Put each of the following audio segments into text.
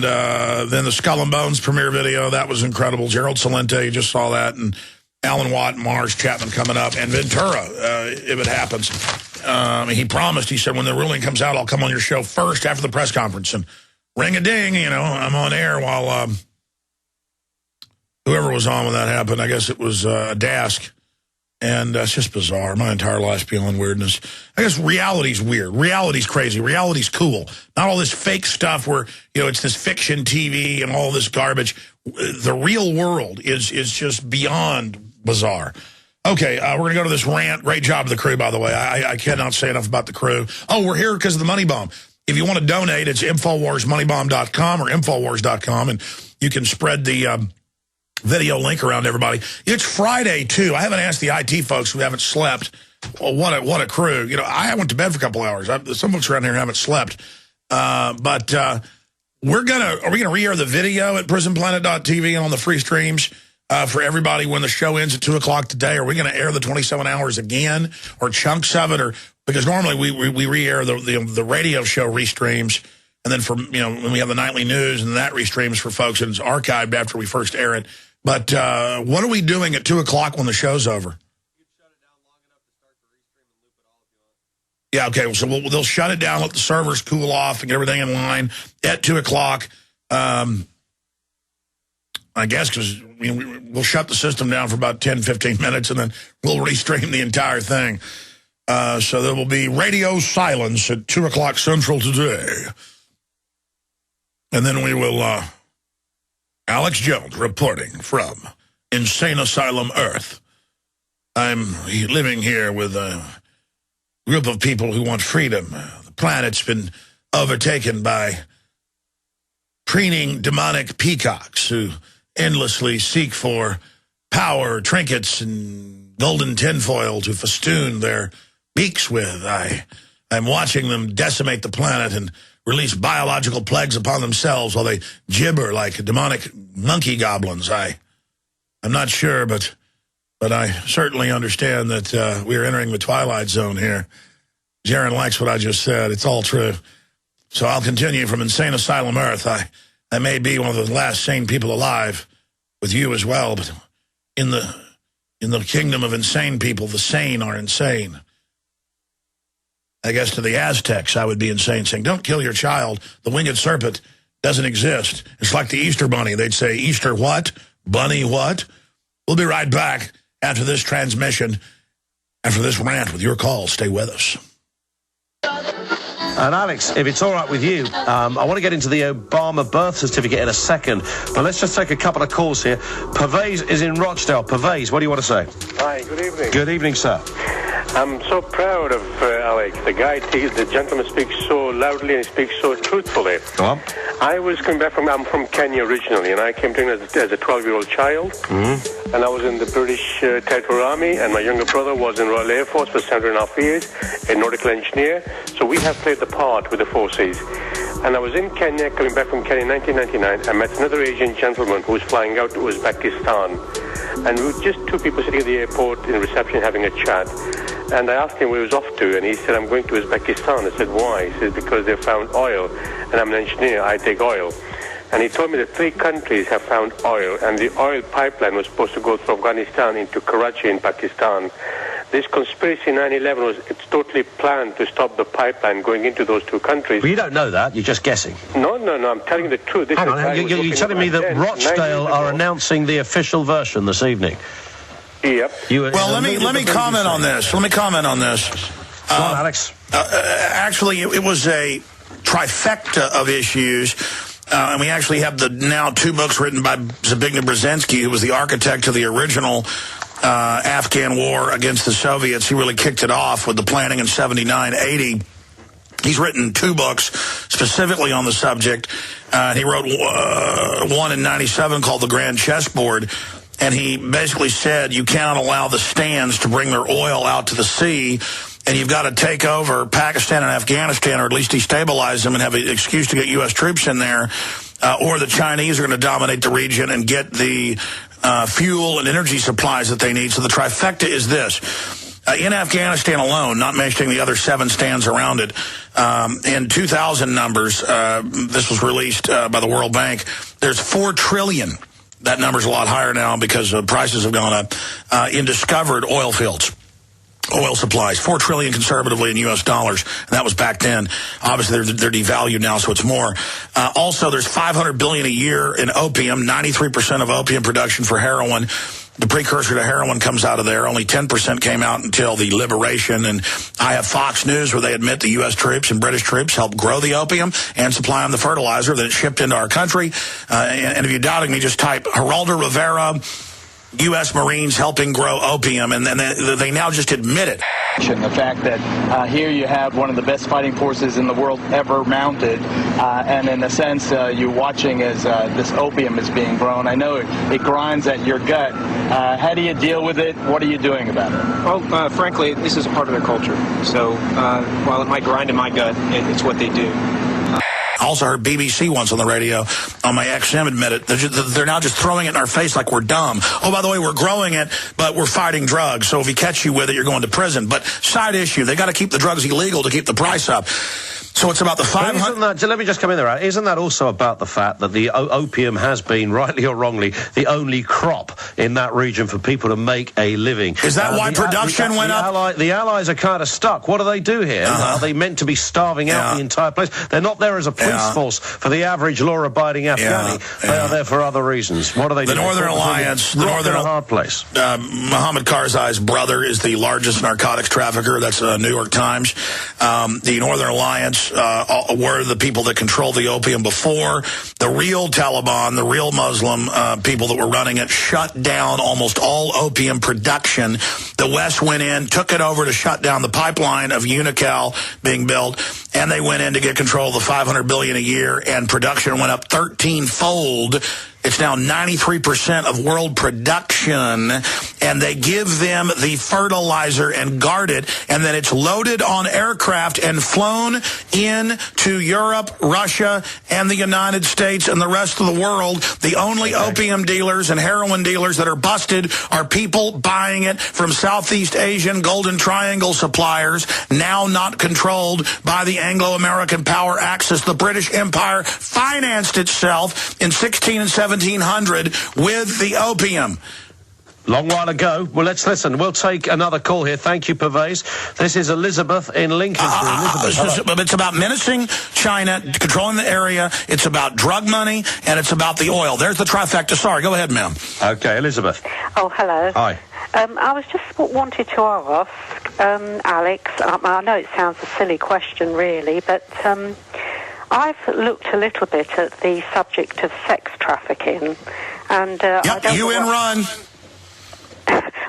And then the Skull and Bones premiere video, that was incredible. Gerald Celente, you just saw that. And Alan Watt and Mars Chapman coming up. And Ventura, if it happens. He promised, he said, when the ruling comes out, I'll come on your show first after the press conference. And ring-a-ding, you know, I'm on air while whoever was on when that happened, I guess it was Adask. And it's just bizarre. My entire life's beyond weirdness. I guess reality's weird. Reality's crazy. Reality's cool. Not all this fake stuff where, you know, it's this fiction TV and all this garbage. The real world is just beyond bizarre. Okay, we're going to go to this rant. Great job to the crew, by the way. I cannot say enough about the crew. Oh, we're here because of the Money Bomb. If you want to donate, it's InfoWarsMoneyBomb.com or Infowars.com, and you can spread the video link around everybody. It's Friday, too. I haven't asked the IT folks who haven't slept. Well, what a crew. You know, I went to bed for a couple hours. Some folks around here haven't slept. But are we going to re-air the video at PrisonPlanet.tv and on the free streams for everybody when the show ends at 2 o'clock today? Are we going to air the 27 hours again or chunks of it? Or because normally we re-air the radio show restreams, and then for, you know, when we have the nightly news and that restreams for folks, and it's archived after we first air it. But what are we doing at 2 o'clock when the show's over? Yeah, okay, so they'll shut it down, let the servers cool off and get everything in line at 2 o'clock. I guess because we'll shut the system down for about 10, 15 minutes, and then we'll restream the entire thing. So there will be radio silence at 2 o'clock Central today. And then we will... Alex Jones reporting from Insane Asylum Earth. I'm living here with a group of people who want freedom. The planet's been overtaken by preening demonic peacocks who endlessly seek for power, trinkets, and golden tinfoil to festoon their beaks with. I'm watching them decimate the planet and release biological plagues upon themselves while they gibber like demonic monkey goblins. I'm not sure, but I certainly understand that we are entering the Twilight Zone here. Jaron likes what I just said. It's all true. So I'll continue from Insane Asylum Earth. I may be one of the last sane people alive, with you as well, but in the kingdom of insane people, the sane are insane. I guess to the Aztecs, I would be insane, saying, don't kill your child. The winged serpent doesn't exist. It's like the Easter bunny. They'd say, Easter what? Bunny what? We'll be right back after this transmission, after this rant with your call. Stay with us. And Alex, if it's all right with you, I want to get into the Obama birth certificate in a second, but let's just take a couple of calls here. Pervez is in Rochdale. Pervez, what do you want to say? Hi, good evening. Good evening, sir. I'm so proud of Alex. The gentleman speaks so loudly and he speaks so truthfully. Go on. I'm from Kenya originally, and I came to England as a 12-year-old child. Mm-hmm. And I was in the British Territorial Army, and my younger brother was in Royal Air Force for 7.5 years, a nautical engineer. So we have played the part with the forces. And I was in Kenya, coming back from Kenya in 1999. I met another Asian gentleman who was flying out to Uzbekistan. And we were just two people sitting at the airport in reception having a chat. And I asked him where he was off to, and he said, I'm going to Uzbekistan. I said, why? He said, because they found oil, and I'm an engineer, I dig oil. And he told me that 3 countries have found oil, and the oil pipeline was supposed to go through Afghanistan into Karachi in Pakistan. This conspiracy 9/11 was totally planned to stop the pipeline going into those 2 countries. Well, you don't know that. You're just guessing. No, I'm telling you the truth. Hang on, you're telling me that Rochdale are announcing the official version this evening. Yep. Well, let me comment on this. Let me comment on this. Go on, Alex. Actually, it was a trifecta of issues. And we actually have the now 2 books written by Zbigniew Brzezinski, who was the architect of the original Afghan war against the Soviets. He really kicked it off with the planning in 79, 80. He's written 2 books specifically on the subject. He wrote one in 97 called The Grand Chessboard. And he basically said you cannot allow the stands to bring their oil out to the sea, and you've got to take over Pakistan and Afghanistan, or at least destabilize them and have an excuse to get U.S. troops in there, or the Chinese are going to dominate the region and get the fuel and energy supplies that they need. So the trifecta is this. In Afghanistan alone, not mentioning the other 7 stands around it, in 2000 numbers, this was released by the World Bank, there's 4 trillion. That number's a lot higher now because prices have gone up, in discovered oil fields. Oil supplies, 4 trillion conservatively in U.S. dollars. And that was back then. Obviously, they're devalued now, so it's more. Also, there's $500 billion a year in opium, 93% of opium production for heroin. The precursor to heroin comes out of there. Only 10% came out until the liberation. And I have Fox News where they admit the U.S. troops and British troops helped grow the opium and supply them the fertilizer that it shipped into our country. And if you're doubting me, just type Geraldo Rivera, U.S. Marines helping grow opium, and then they now just admit it. The fact that here you have one of the best fighting forces in the world ever mounted, and in a sense you're watching as this opium is being grown. I know it grinds at your gut. How do you deal with it? What are you doing about it? Well, frankly, this is a part of their culture. So while it might grind in my gut, it's what they do. I also heard BBC once on the radio on my XM admit it. They're now just throwing it in our face like we're dumb. Oh, by the way, we're growing it, but we're fighting drugs. So if we catch you with it, you're going to prison. But side issue, they got to keep the drugs illegal to keep the price up. So it's about the 500... Let me just come in there. Isn't that also about the fact that the opium has been, rightly or wrongly, the only crop in that region for people to make a living? Is that why production went up? The Allies are kind of stuck. What do they do here? Are they meant to be starving out the entire place? They're not there as a police force for the average law-abiding Afghani. They are there for other reasons. What do they do? The Northern Alliance... The Northern hard place. Mohammed Karzai's brother is the largest narcotics trafficker. That's New York Times. The Northern Alliance were the people that controlled the opium before. The real Taliban, the real Muslim people that were running it, shut down almost all opium production. The West went in, took it over to shut down the pipeline of Unocal being built, and they went in to get control of the $500 billion a year, and production went up 13-fold. It's now 93% of world production, and they give them the fertilizer and guard it, and then it's loaded on aircraft and flown into Europe, Russia, and the United States and the rest of the world. The only opium dealers and heroin dealers that are busted are people buying it from Southeast Asian Golden Triangle suppliers, now not controlled by the Anglo-American power axis. The British Empire financed itself in 16 and 1700 with the opium. Long while ago. Well, let's listen. We'll take another call here. Thank you, Pervez. This is Elizabeth in Lincolnshire. It's about menacing China, controlling the area. It's about drug money, and it's about the oil. There's the trifecta. Sorry, go ahead, ma'am. Okay, Elizabeth. Oh, hello. Hi. I was just wanted to ask, Alex, I know it sounds a silly question, really, but I've looked a little bit at the subject of sex trafficking, and UN run.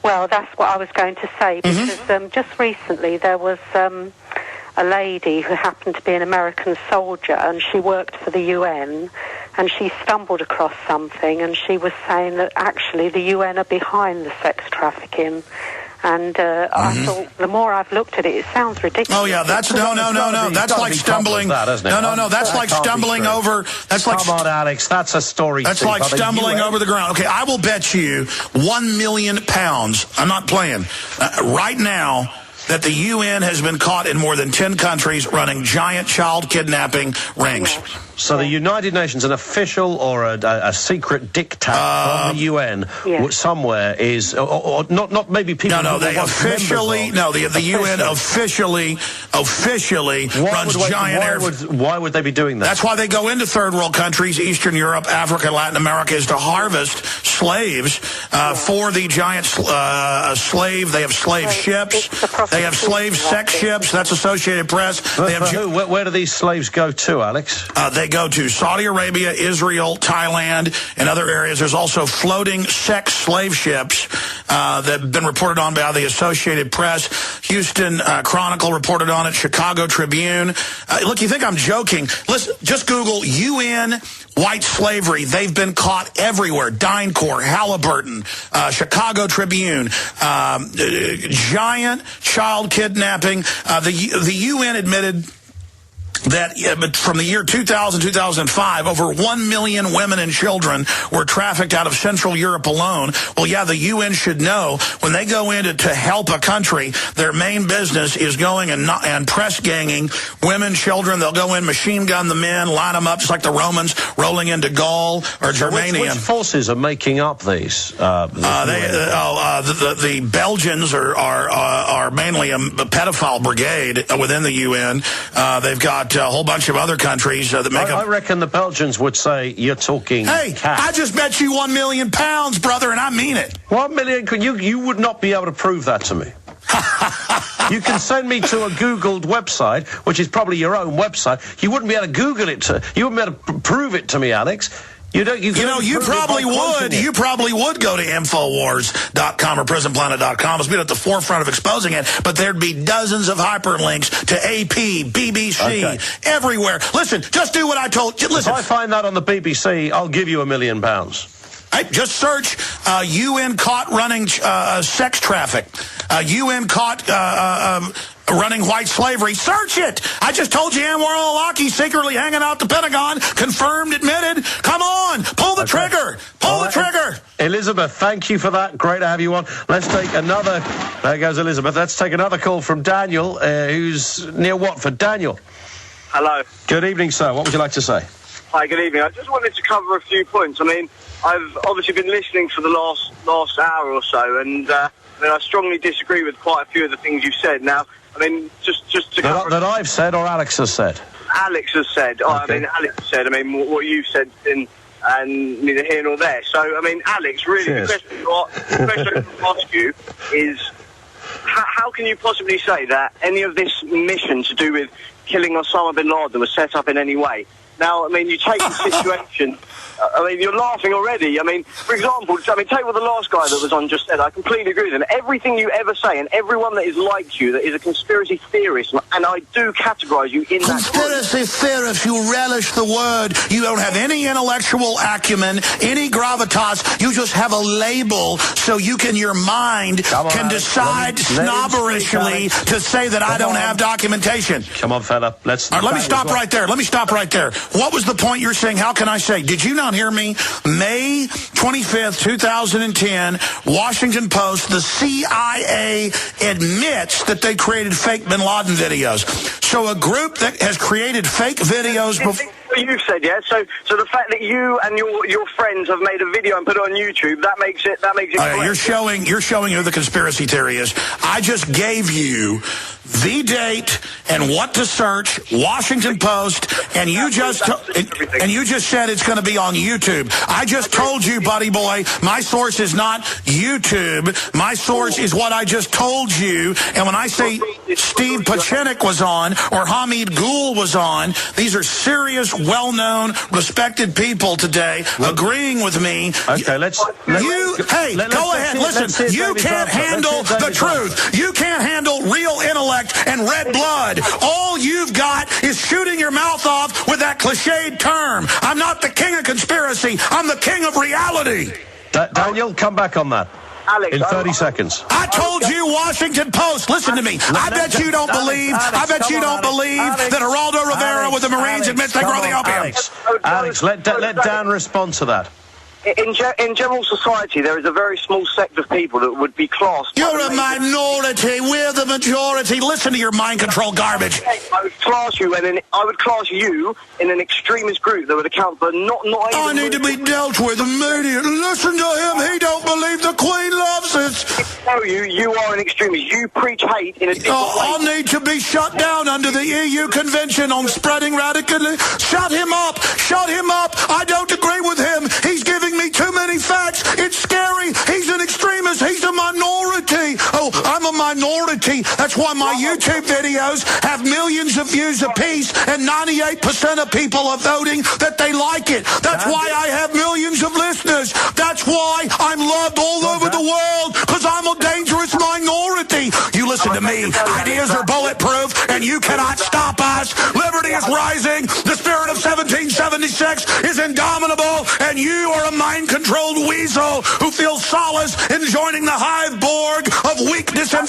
Well, that's what I was going to say, because just recently there was a lady who happened to be an American soldier, and she worked for the UN, and she stumbled across something, and she was saying that actually the UN are behind the sex trafficking. And I thought, the more I've looked at it, it sounds ridiculous. Oh yeah, that's no. That's like stumbling. No. That's like stumbling over. That's like. Come on, Alex. That's a story. That's like stumbling over the ground. Okay, I will bet you £1 million. I'm not playing right now that the UN has been caught in more than 10 countries running giant child kidnapping rings. So the United Nations, an official or a secret dictat from the UN somewhere is, or not maybe people. No, they officially, the UN officially runs giant. Why would they be doing that? That's why they go into third world countries, Eastern Europe, Africa, Latin America, is to harvest slaves for the giant slave. They have slave ships. They have slave sex ships. That's Associated Press. Where do these slaves go to, Alex? They go to Saudi Arabia, Israel, Thailand, and other areas. There's also floating sex slave ships that have been reported on by the Associated Press. Houston Chronicle reported on it. Chicago Tribune. Look, you think I'm joking? Listen, just Google UN white slavery. They've been caught everywhere. DynCorp, Halliburton, Chicago Tribune, giant child kidnapping. The UN admitted that from the year 2000, 2005, over 1 million women and children were trafficked out of Central Europe alone. Well, yeah, the UN should know when they go in to help a country, their main business is going and press ganging women, children. They'll go in, machine gun the men, line them up just like the Romans rolling into Gaul or Germania. Which forces are making up these? The Belgians are mainly a pedophile brigade within the UN. They've got a whole bunch of other countries that make up. I reckon the Belgians would say you're talking. Hey, cat. I just bet you £1 million, brother, and I mean it. 1 million? You would not be able to prove that to me. You can send me to a Googled website, which is probably your own website. You wouldn't be able to Google it. You wouldn't be able to prove it to me, Alex. You probably would. You probably would go to Infowars.com or PrisonPlanet.com. It's been at the forefront of exposing it, but there'd be dozens of hyperlinks to AP, BBC, everywhere. Listen, just do what I told you. Listen. If I find that on the BBC, I'll give you £1 million. Just search UN caught running sex traffic. UN caught running white slavery. Search it. I just told you Anwar al-Awlaki secretly hanging out the Pentagon. Confirmed, admitted. Come on. Pull the trigger. Pull the trigger. Elizabeth, thank you for that. Great to have you on. Let's take another. There goes Elizabeth. Let's take another call from Daniel, who's near Watford. Daniel. Hello. Good evening, sir. What would you like to say? Hi, good evening. I just wanted to cover a few points. I mean, I've obviously been listening for the last hour or so, and I strongly disagree with quite a few of the things you've said. Now, I mean, just to cover... That I've said or Alex has said? Alex has said. Okay. Alex said. What you've said, and neither here nor there. So, I mean, Alex, really, the question I ask you is, how can you possibly say that any of this mission to do with killing Osama bin Laden was set up in any way? Now, I mean, you take the situation... you're laughing already. I mean, for example, take what the last guy that was on just said. I completely agree with him. Everything you ever say and everyone that is like you, that is a conspiracy theorist, and I do categorise you in that... Conspiracy theorist, you relish the word. You don't have any intellectual acumen, any gravitas. You just have a label so you can, your mind can decide snobberishly to say that I don't have documentation. Come on, fella. All right, let me stop right there. Let me stop right there. What was the point you're saying? How can I say? Did you not hear me? May 25th, 2010, Washington Post, the CIA admits that they created fake bin Laden videos. So a group that has created fake videos before... You've said, yeah. So the fact that you and your friends have made a video and put it on YouTube, that makes it. You're showing who the conspiracy theory is. I just gave you the date and what to search, Washington Post, and you just said it's going to be on YouTube. I just told you, buddy boy, my source is not YouTube. My source is what I just told you. And when I say Steve Pachinik was on or Hamid Gul was on, these are serious, well-known, respected people today agreeing with me. Okay, go ahead. Listen, you can't handle the truth. You can't handle real intellect and red blood. All you've got is shooting your mouth off with that cliched term. I'm not the king of conspiracy. I'm the king of reality. Daniel, come back on that. Alex, in 30 seconds. I told you, Washington Post. Listen to me. I bet you don't believe that Geraldo Rivera with the Marines admits they grow the opium. Alex, let Dan respond to that. In general society, there is a very small sect of people that would be classed... You're a minority. We're the majority. Listen to your mind control garbage. I would class you in an extremist group that would account for not I need to be dealt with immediately. Listen to him. He don't believe the Queen loves us. No, you are an extremist. You preach hate in a different way. I'll need to be shut down under the EU Convention on Spreading Radicalism. Shut him up. Shut him up. I don't agree with him. He's giving me too many facts. It's scary. He's an extremist. He's a minority. Oh, I'm a minority. That's why my YouTube videos have millions of views apiece and 98% of people are voting that they like it. That's why I have millions of listeners. That's why I'm loved all over the world, because I'm a dangerous minority. You listen to me. Ideas are bulletproof, and you cannot stop us. Liberty is rising. The spirit of 1776 is indomitable, and you are a mind-controlled weasel who feels solace in joining the hive Borg of weak disinformation.